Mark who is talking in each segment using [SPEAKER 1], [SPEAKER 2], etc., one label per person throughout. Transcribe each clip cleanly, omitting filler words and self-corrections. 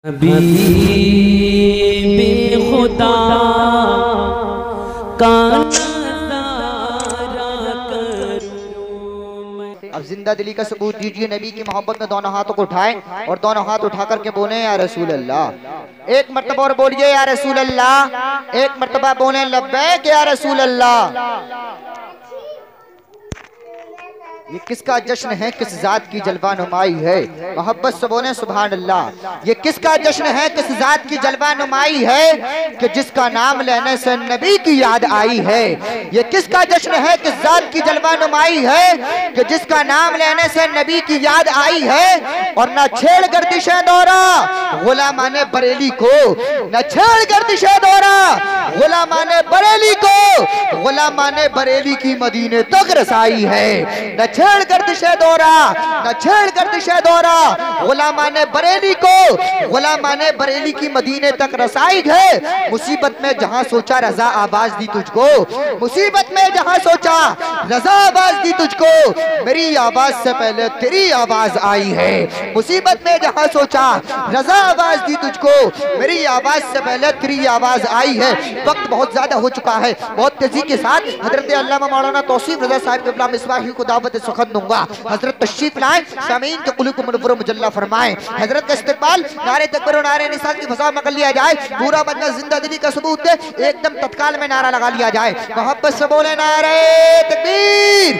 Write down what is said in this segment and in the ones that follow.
[SPEAKER 1] हबीब खुदा का
[SPEAKER 2] अब जिंदा दिली का सबूत दीजिए। नबी की मोहब्बत में दोनों हाथों को उठाएं और दोनों हाथ उठा करके बोले या रसूल अल्लाह। एक मर्तबा और बोलिए या रसूल अल्लाह। एक मर्तबा बोले लब्बैक या रसूल अल्लाह। ये किसका जश्न है, किस जात की जलवा नुमाई है। मोहब्बत से बोले सुभान अल्लाह। ये किसका जश्न है, किस जात की जलवा नुमाई है कि जिसका नाम लेने से नबी की याद आई है। ये किसका जश्न है, किस जात की जलवा नुमाई है कि जिसका नाम लेने से नबी की याद आई है। और न छेड़ गर्दिशे दौरा गुलामाने बरेली को, न छेड़ गर्दिशे दौरा गुलामाने बरेली को, गुलामाने बरेली की मदीने तक रसाई है। न छेड़ गर्दिशे दौरा, न छेड़ गर्दिशे दौरा गुलामाने बरेली को, गुलामाने बरेली की मदीने तक रसाई है। मुसीबत में जहां सोचा रजा आवाज दी तुझको, मुसीबत में जहां सोचा रजा आवाज दी तुझको, मेरी आवाज से पहले तेरी आवाज आई है। मुसीबत में जहां सोचा रजा आवाज दी तुझको, मेरी आवाज से पहले तेरी आवाज आई है। वक्त बहुत ज्यादा हो चुका है, बहुत तेजी के साथ हजरत अल्लामा मौलाना तौसीफ रज़ा साहब के इस्लाम इस्माही को दावत सुखन दूंगा। हजरत तशरीफ लाए, सामीन के कुल्लू को मुनव्वर मुजल्ला फरमाएं। हजरत का इस्तिकबाल नारे तकबीर और नारे निसात की फसा में कर लिया जाए। पूरा मजलिस जिंदा दिली का सबूत दे, एकदम तत्काल में नारा लगा लिया जाए। मोहब्बत से बोले नारे तकबीर,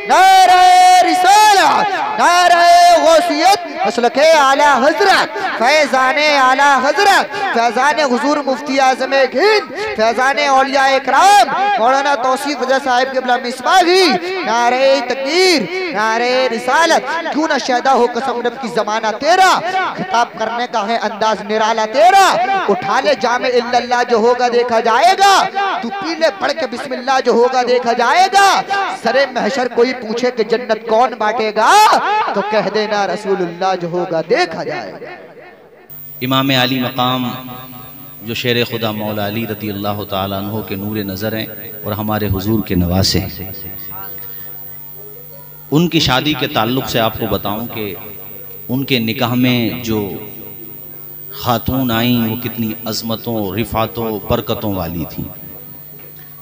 [SPEAKER 2] नारे रिसालत, नारे गौसियत, मसलके आला हजरत, फैजाने आला हजरत, फैजाने हुजूर मुफ्ती आज़म हिंद, फैजाने औलिया इकराम मौलाना तौसीफ रज़ा साहब के इस्लाम इस्माही। नारे तकबीर, नारे रिसालत। क्यों न शैदा हो कसम रब की जमाना तेरा, खिताब करने का है अंदाज निराला तेरा। उठा ले जामे इल्लल्लाह जो होगा देखा जाएगा, तू पी ले पढ़ के बिस्मिल्लाह जो होगा देखा जाएगा। सरे महशर कोई पूछे कि जन्नत कौन बांटेगा, तो कह देना रसूलुल्लाह जो होगा देखा जाएगा।
[SPEAKER 3] इमाम अली मकाम जो शेर खुदा मौला अली रज़ी अल्लाह तआला अन्हु के नूर नज़र हैं और हमारे हुजूर के नवासे हैं, उनकी शादी के ताल्लुक़ से आपको बताऊं कि उनके निकाह में जो खातून आई वो कितनी अज़मतों, रिफ़ातों, बरकतों वाली थी,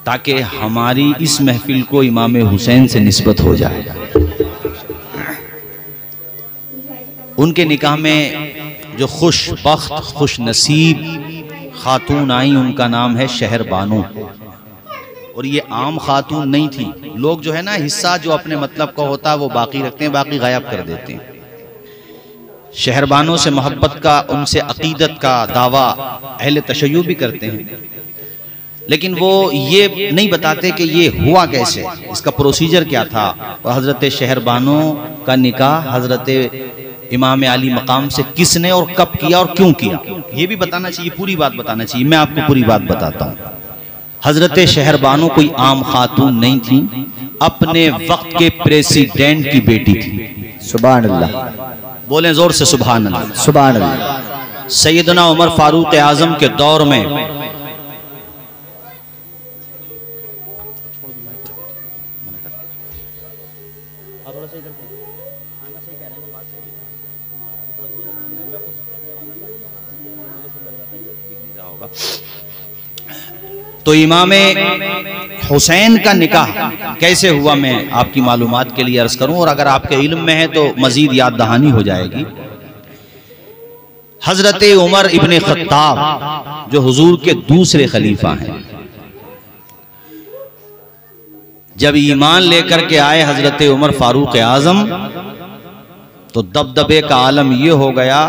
[SPEAKER 3] ताकि हमारी इस महफिल को इमाम हुसैन से निस्बत हो जाए। उनके निकाह में जो खुशबख्त, खुश नसीब खातून आई, उनका नाम है शहर बानो। और ये आम खातून नहीं थी। लोग जो है ना, हिस्सा जो अपने मतलब का होता है वो बाकी रखते हैं, बाकी गायब कर देते हैं। शहरबानों से मोहब्बत का, उनसे अकीदत का दावा अहले तशय्युअ भी करते हैं, लेकिन वो ये नहीं बताते कि ये हुआ कैसे, इसका प्रोसीजर क्या था। और हजरत शहरबानों का निकाह हजरत इमाम अली मकाम से किसने और कब किया और क्यों किया, ये भी बताना चाहिए, पूरी बात बताना चाहिए। मैं आपको पूरी बात बताता हूँ। हजरत शहरबानो कोई आम खातून नहीं थी, अपने वक्त के प्रेसिडेंट की बेटी थी।
[SPEAKER 2] सुभान अल्लाह,
[SPEAKER 3] बोलें जोर से सुभान अल्लाह।
[SPEAKER 2] सुभान अल्लाह।
[SPEAKER 3] सैयदना उमर फारूक आजम के दौर में तो इमाम हुसैन का निकाह कैसे हुआ मैं आपकी मालूमात के लिए अर्ज करूं, और अगर आपके इल्म में है तो मजीद याद दहानी हो जाएगी। हजरत उमर इब्ने खत्ताब जो हुजूर के दूसरे खलीफा हैं, जब ईमान लेकर के आए हजरत उमर फारूक आजम, तो दबदबे का आलम यह हो गया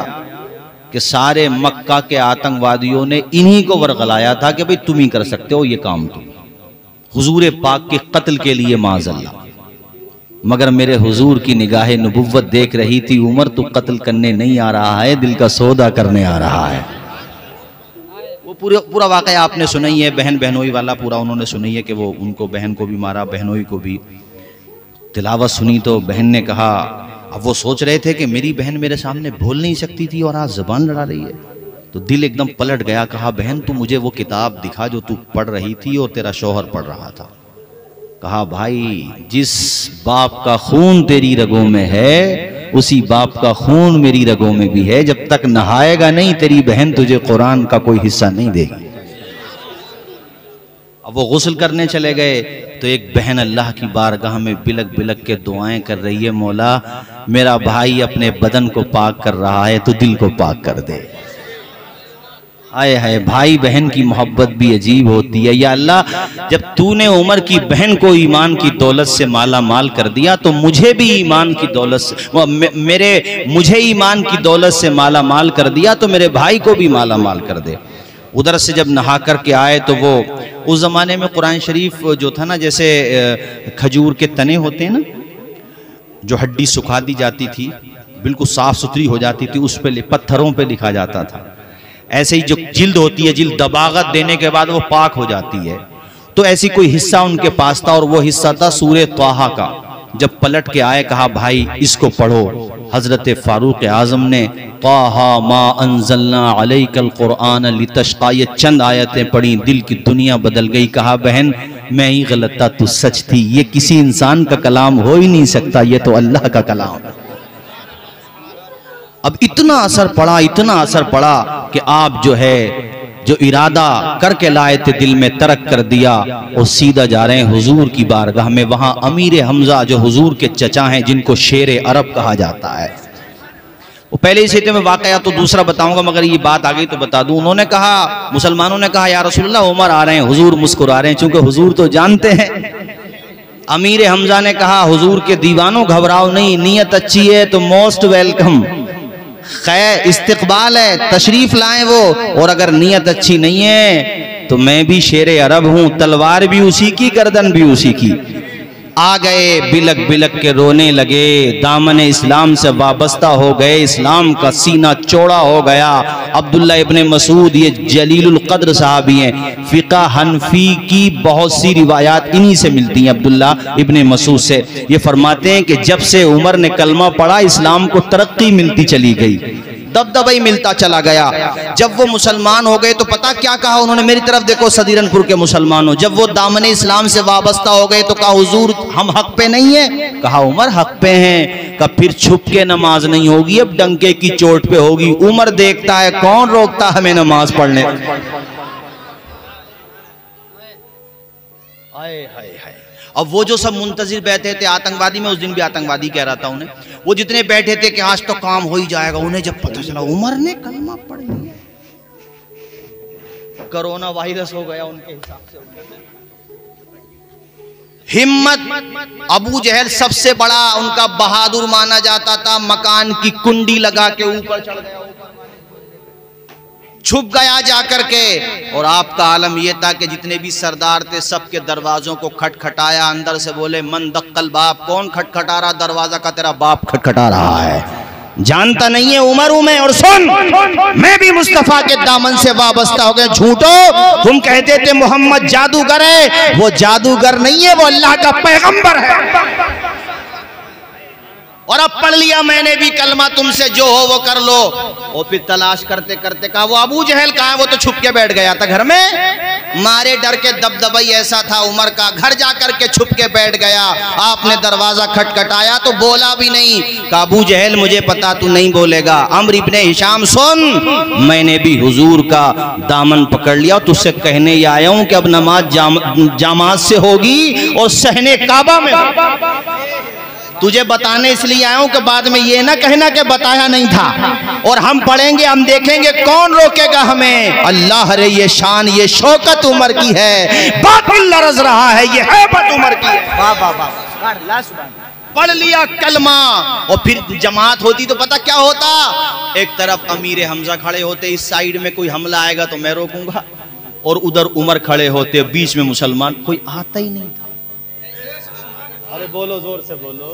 [SPEAKER 3] कि सारे मक्का के आतंकवादियों ने इन्हीं को वरगलाया था कि भाई तुम ही कर सकते हो ये काम, तुम हुजूर पाक के कत्ल के लिए माज़अल्लाह। मगर मेरे हुजूर की निगाह नबुव्वत देख रही थी, उमर तो कत्ल करने नहीं आ रहा है, दिल का सौदा करने आ रहा है। वो पूरा वाक़या आपने सुनाई है, बहन बहनोई वाला पूरा उन्होंने सुनाई है कि वो उनको बहन को भी मारा, बहनोई को भी। तिलावत सुनी तो बहन ने कहा, अब वो सोच रहे थे कि मेरी बहन मेरे सामने बोल नहीं सकती थी और आज ज़बान लड़ा रही है, तो दिल एकदम पलट गया। कहा, बहन तू मुझे वो किताब दिखा जो तू पढ़ रही थी और तेरा शौहर पढ़ रहा था। कहा, भाई जिस बाप का खून तेरी रगों में है उसी बाप का खून मेरी रगों में भी है। जब तक नहाएगा नहीं तेरी बहन तुझे कुरान का कोई हिस्सा नहीं देगी। अब वो गुस्ल करने चले गए तो एक बहन अल्लाह की बारगाह में बिलक बिलक के दुआएं कर रही है, मौला मेरा भाई अपने बदन को पाक कर रहा है तो दिल को पाक कर दे। आए है भाई बहन की मोहब्बत भी अजीब होती है। या अल्लाह जब तूने उमर की बहन को ईमान की दौलत से माला माल कर दिया तो मुझे भी ईमान की दौलत से मुझे ईमान की दौलत से माला माल कर दिया तो मेरे भाई को भी माला माल कर दे। उधर से जब नहा कर के आए तो वो उस ज़माने में कुरान शरीफ जो था ना, जैसे खजूर के तने होते हैं ना, जो हड्डी सुखा दी जाती थी बिल्कुल साफ़ सुथरी हो जाती थी, उस पर पत्थरों पे लिखा जाता था। ऐसे ही जो जिल्द होती है, जिल्द दबागत देने के बाद वो पाक हो जाती है। तो ऐसी कोई हिस्सा उनके पास था और वो हिस्सा था सूरे त्वाहा का। जब पलट के आए कहा भाई इसको पढ़ो। हजरत फारूक आजम ने त्वाहा मा अंज़लना अलैकल कुरआन लितश्क़ा ये चंद आयतें पढ़ी, दिल की दुनिया बदल गई। कहा बहन मैं ही गलत था, तू सच थी। ये किसी इंसान का कलाम हो ही नहीं सकता, ये तो अल्लाह का कलाम है। अब इतना असर पड़ा कि आप जो इरादा करके लाए थे दिल में तरक कर दिया और सीधा जा रहे हैं हुजूर की बारगाह में। वहां अमीर हमजा जो हुजूर के चचा हैं, जिनको शेर अरब कहा जाता है, वो पहले ही से मैं वाकया तो दूसरा बताऊंगा मगर ये बात आ गई तो बता दूं। उन्होंने कहा, मुसलमानों ने कहा या रसूलल्लाह उमर आ रहे हैं। हुजूर मुस्कुरा रहे हैं, चूंकि हुजूर तो जानते हैं। अमीर हमजा ने कहा हुजूर के दीवानों घबराओ नहीं, नीयत अच्छी है तो मोस्ट वेलकम, खैर इस्तकबाल है, तशरीफ लाएं वो। और अगर नीयत अच्छी नहीं है तो मैं भी शेर अरब हूं, तलवार भी उसी की, गर्दन भी उसी की। आ गए बिलक बिलक के रोने लगे, दामन इस्लाम से वाबस्ता हो गए, इस्लाम का सीना चौड़ा हो गया। अब्दुल्ला इब्ने मसूद ये जलीलुल कद्र साहबी हैं, फ़िक़ा हनफी की बहुत सी रिवायात इन्हीं से मिलती हैं। अब्दुल्ला इब्ने मसूद से ये फरमाते हैं कि जब से उमर ने कलमा पढ़ा इस्लाम को तरक्की मिलती चली गई, दबदबा ही मिलता चला गया। जब वो मुसलमान हो गए तो पता क्या कहा उन्होंने, मेरी तरफ देखो सदीरनपुर के मुसलमानों, जब वो दामने इस्लाम से वाबस्ता हो गए तो कहा हुजूर हम हक पे नहीं है। कहा उमर हक पे हैं। कहा फिर छुप के नमाज नहीं होगी, अब डंके की चोट पे होगी। उमर देखता है, कौन रोकता हमें नमाज पढ़ने। अब वो जो सब मुंतजिर बैठे थे आतंकवादी, में उस दिन भी आतंकवादी कह रहा था उन्हें, वो जितने बैठे थे कि आज तो काम हो ही जाएगा, उन्हें जब पता चला उमर ने कलमा पढ़ लिया, कोरोना वायरस हो गया उनके हिसाब से। हिम्मत, अबू जहल सबसे बड़ा उनका बहादुर माना जाता था, मकान की कुंडी लगा के ऊपर चढ़ गया, छुप गया जाकर के। और आपका आलम यह था कि जितने भी सरदार थे सबके दरवाजों को खटखटाया, अंदर से बोले मन दक्कल बाप, कौन खटखटा रहा दरवाजा? का तेरा बाप खटखटा रहा है, जानता नहीं है उमर हूं मैं। और सुन, मैं भी मुस्तफा के दामन से वाबस्ता हो गया। झूठो, तुम कहते थे मोहम्मद जादूगर है, वो जादूगर नहीं है, वो अल्लाह का पैगंबर है। और अब पढ़ लिया मैंने भी कलमा, तुमसे जो हो वो कर लो। और फिर तलाश करते करते कहा वो अबू जहल कहाँ है? वो तो छुप के बैठ गया था घर में, मारे डर के दबदबाई ऐसा था उमर का, घर जाकर के छुप के बैठ गया। आपने दरवाजा खटखटाया तो बोला भी नहीं। कहा अबू जहल मुझे पता तू नहीं बोलेगा। अम्र इब्ने हिशाम सुन, मैंने भी हुजूर का दामन पकड़ लिया, तुझसे कहने ही आया हूं कि अब नमाज जामात से होगी और सहने काबा में। तुझे बताने इसलिए आया हूं कि बाद में ये ना कहना कि बताया नहीं था। और हम पढ़ेंगे, हम देखेंगे कौन रोकेगा हमें। अल्लाह रे ये शान, ये शौकत उमर की है, बातिल लरज़ रहा है, ये हैबत उमर की है। वाह वाह वाह, पढ़ लिया कलमा। और फिर जमात होती तो पता क्या होता, एक तरफ अमीर हमजा खड़े होते, इस साइड में कोई हमला आएगा तो मैं रोकूंगा, और उधर उमर खड़े होते, बीच में मुसलमान, कोई आता ही नहीं था। अरे बोलो, जोर से बोलो,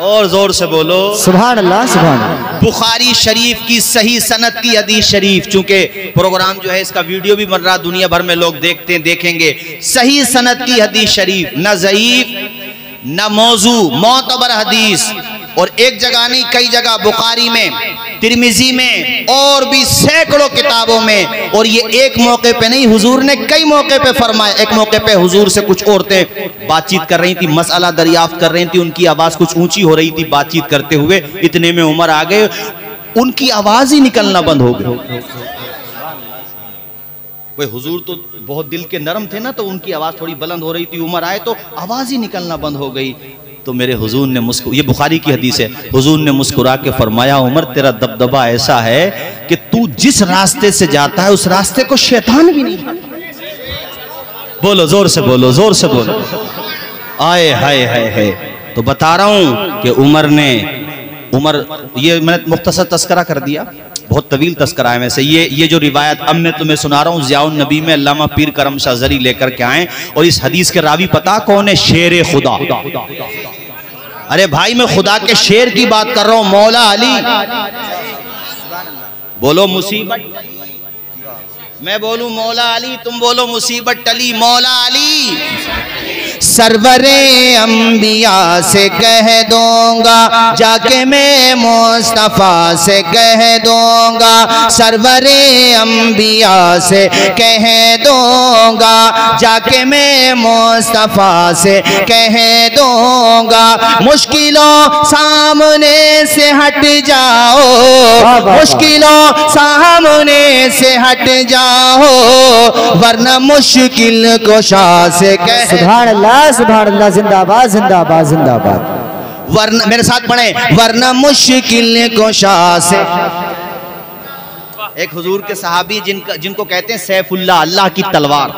[SPEAKER 3] और जोर से बोलो
[SPEAKER 2] सुभान अल्लाह, सुभान अल्लाह।
[SPEAKER 3] बुखारी शरीफ की सही सनद की हदीस शरीफ, चूंकि प्रोग्राम जो है इसका वीडियो भी बन रहा, दुनिया भर में लोग देखते हैं, देखेंगे। सही सनद की हदीस शरीफ, न ज़ईफ न मौजू, मोतबर हदीस। और एक जगह नहीं कई जगह बुखारी में तिरमिजी में और भी सैकड़ों किताबों में। और ये एक मौके पे नहीं, हुजूर ने कई मौके पे फरमाया। एक मौके पे हुजूर से कुछ औरतें बातचीत कर रही थी, मसला दरियाफ्त कर रही थी, उनकी आवाज कुछ ऊंची हो रही थी बातचीत करते हुए, इतने में उमर आ गए, उनकी आवाज ही निकलना बंद हो गई। भाई हुजूर तो बहुत दिल के नरम थे ना, तो उनकी आवाज थोड़ी बुलंद हो रही थी, उमर आए तो आवाज ही निकलना बंद हो गई। तो मेरे हुजूर ने ये बुखारी की हदीस है, हुजूर ने मुस्कुरा के फरमाया, उमर तेरा दबदबा ऐसा है कि तू जिस रास्ते से जाता है उस रास्ते को शैतान भी नहीं। बोलो जोर से, बोलो जोर से, बोलो आए हाय हाय हाय। तो बता रहा हूं कि उमर ये मैंने मुख्तसर तस्करा कर दिया, बहुत तवील तस्करा है वैसे। ये जो रिवायत अब मैं तुम्हें सुना रहा हूँ, ज़ियाउन नबी में अल्लामा पीर करम शाह ज़री लेकर के आए, और इस हदीस के रावी पता कौन है? शेर खुदा। अरे भाई मैं खुदा के शेर की बात कर रहा हूँ, मौला अली। बोलो मुसीबत, मैं बोलूं मौला अली, तुम बोलो मुसीबत टली। मौला अली सरवरे अंबिया से कह दूंगा, जाके मैं मुस्तफा से कह दूंगा, सरवरे अंबिया से कह दूंगा, जाके मैं मुस्तफा से कह दूंगा, मुश्किलों सामने से हट जाओ, मुश्किलों सामने से हट जाओ, वरना मुश्किल कुशा से कह।
[SPEAKER 2] सुभान अल्लाह, सुभान अल्लाह, जिंदाबाद जिंदाबाद जिंदाबाद।
[SPEAKER 3] वरना, मेरे साथ पढ़े, वरना मुश्किल कुशा से। एक हुजूर के सहाबी जिनको कहते हैं सैफुल्लाह, अल्लाह की तलवार,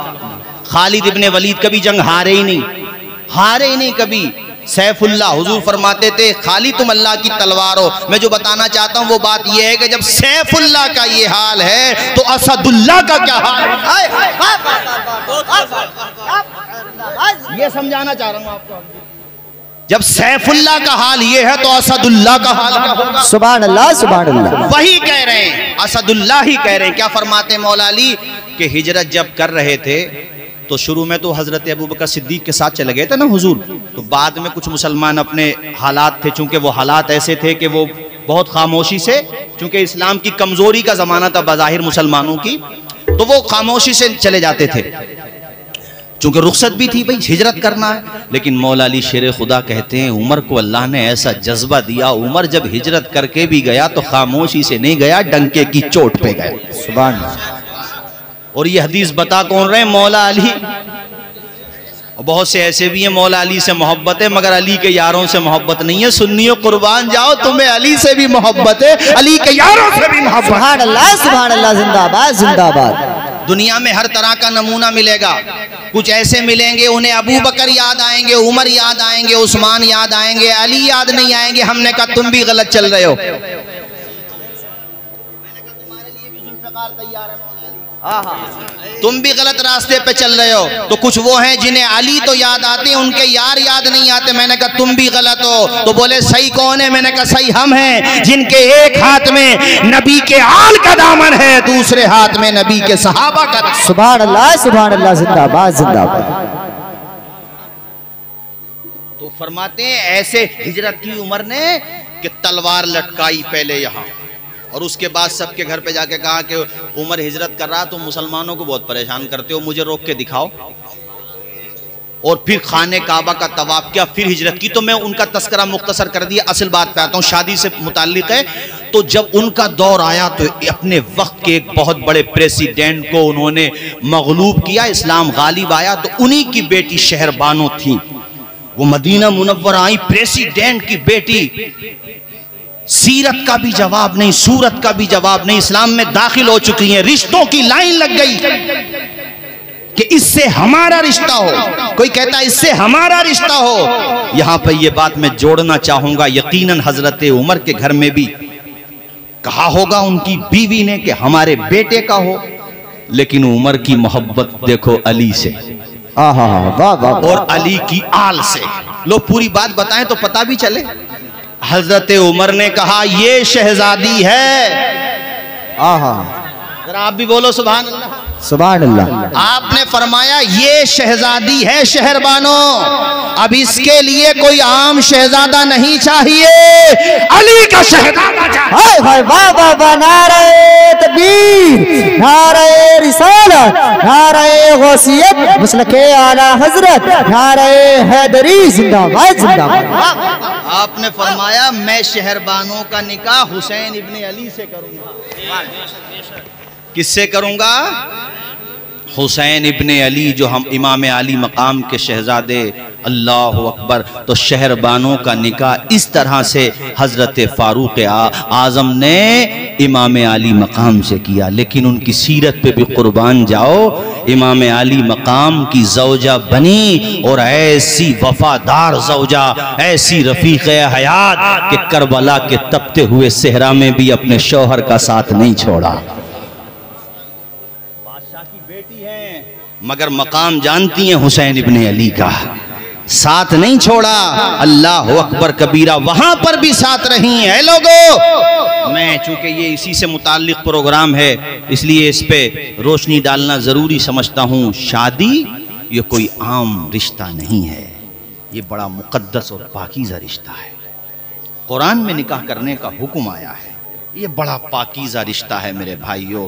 [SPEAKER 3] खालिद इब्ने वलीद कभी जंग हारे ही नहीं कभी। सैफुल्लाह, हुजूर फरमाते थे खाली तुम अल्लाह की तलवार हो। मैं जो बताना चाहता हूं वो बात यह है कि जब सैफुल्लाह का ये हाल है तो असदुल्लाह का क्या हाल है? ये समझाना चाह रहा हूं आपको। जब सैफुल्लाह का हाल ये है तो असदुल्लाह का हाल क्या होगा?
[SPEAKER 2] सुभान अल्लाह, सुभान अल्लाह।
[SPEAKER 3] वही कह रहे हैं, असदुल्लाह ही कह रहे हैं। क्या फरमाते हैं मौला अली कि हिजरत जब कर रहे थे तो शुरू में तो हजरत अबू बकर सिद्दीक के साथ चले गए थे ना हुजूर, तो बाद में कुछ मुसलमान अपने हालात थे, चूंकि वो हालात ऐसे थे कि वो बहुत खामोशी से, चूंकि इस्लाम की कमजोरी का जमाना था बज़ाहिर मुसलमानों की, तो वो खामोशी से चले जाते थे, चूंकि रुखसत भी थी भाई हिजरत करना है। लेकिन मौला अली शेर खुदा कहते हैं उमर को अल्लाह ने ऐसा जज्बा दिया, उमर जब हिजरत करके भी गया तो खामोशी से नहीं गया, डंके की चोट पे गया।
[SPEAKER 2] सुभान अल्लाह।
[SPEAKER 3] और ये हदीस बता कौन रहे? मौला अली। और बहुत से ऐसे भी हैं मौला अली से मोहब्बत है मगर अली के यारों से मोहब्बत नहीं है। सुन्नियों कुर्बान जाओ, तुम्हें अली से भी मोहब्बत है, अली के यारों से भी मोहब्बत।
[SPEAKER 2] सुभान अल्लाह, सुभान अल्लाह, जिंदाबाद जिंदाबाद।
[SPEAKER 3] दुनिया में हर तरह का नमूना मिलेगा, कुछ ऐसे मिलेंगे उन्हें अबू बकर याद आएंगे, उमर याद आएंगे, उस्मान याद आएंगे, अली याद नहीं आएंगे। हमने कहा तुम भी गलत चल रहे हो। तुम भी गलत रास्ते पे चल रहे हो। तो कुछ वो हैं जिन्हें अली तो याद आते हैं, उनके यार याद नहीं आते। मैंने कहा तुम भी गलत हो। तो बोले सही कौन है? मैंने कहा सही हम हैं जिनके एक हाथ में नबी के आल का दामन है, दूसरे हाथ में नबी के सहाबा का।
[SPEAKER 2] सुभान अल्लाह, सुभान अल्लाह, जिंदाबाद जिंदाबाद।
[SPEAKER 3] तो फरमाते हैं ऐसे हिजरत की उमर ने कि तलवार लटकाई पहले यहाँ, और उसके बाद सबके घर पे जाके कहा कि उमर हिजरत कर रहा तो मुसलमानों को बहुत परेशान करते हो, मुझे रोक के दिखाओ। और फिर खाने काबा का तवाफ किया, फिर हिजरत की। तो मैं उनका तस्करा मुख्तसर कर दिया, असल बात पे आता हूँ, शादी से मुताल्लिक है। तो जब उनका दौर आया तो अपने वक्त के एक बहुत बड़े प्रेसिडेंट को उन्होंने मगलूब किया, इस्लाम गालिब आया। तो उन्हीं की बेटी शहरबानो थी, वो मदीना मुनव्वरा आई, प्रेसिडेंट की बेटी। सीरत का भी जवाब नहीं, सूरत का भी जवाब नहीं, इस्लाम में दाखिल हो चुकी हैं। रिश्तों की लाइन लग गई कि इससे हमारा रिश्ता हो, कोई कहता है इससे हमारा रिश्ता हो। यहां पर यह बात मैं जोड़ना चाहूंगा, यकीनन हजरत उमर के घर में भी कहा होगा उनकी बीवी ने कि हमारे बेटे का हो, लेकिन उमर की मोहब्बत देखो अली से,
[SPEAKER 2] वाह वाह,
[SPEAKER 3] और अली की आल से। लो पूरी बात बताएं तो पता भी चले। हजरत उमर ने कहा ये शहजादी है।
[SPEAKER 2] आहा,
[SPEAKER 3] जरा आप भी बोलो सुभान अल्लाह।
[SPEAKER 2] सुभान अल्लाह।
[SPEAKER 3] आपने फरमाया ये शहजादी है शहरबानो, अब इसके लिए कोई आम शहजादा नहीं चाहिए, अली का शहजादा चाहिए।
[SPEAKER 2] हाय वाह वाह वाह, नारे तकबीर, नारे रिसालत, नारे गौसियत, मसलके आला हजरत, नारे हैदरी जिंदाबाद जिंदाबाद।
[SPEAKER 3] आपने फरमाया मैं शहरबानों का निकाह हुसैन इब्ने अली से करूंगा। किससे करूंगा? हुसैन इब्ने अली, जो हम इमाम अली मकाम के शहजादे। अल्लाह अकबर। तो शहरबानों का निकाह इस तरह से हजरत फारूक आजम ने इमाम अली मकाम से किया। लेकिन उनकी सीरत पे भी कुर्बान जाओ, इमाम अली मकाम की जौजा बनी और ऐसी वफादार जौजा, ऐसी रफीक हयात कि करबला के तपते हुए सेहरा में भी अपने शौहर का साथ नहीं छोड़ा। मगर मकाम जानती हैं हुसैन इब्ने अली का, साथ नहीं छोड़ा। अल्लाह अकबर कबीरा, वहां पर भी साथ रही हैं लोगों। मैं चूंकि ये इसी से मुताल्लिक प्रोग्राम है इसलिए इस पे रोशनी डालना जरूरी समझता हूँ। शादी ये कोई आम रिश्ता नहीं है, ये बड़ा मुकद्दस और पाकीज़ा रिश्ता है। कुरान में निकाह करने का हुक्म आया है, ये बड़ा पाकीज़ा रिश्ता है मेरे भाइयों।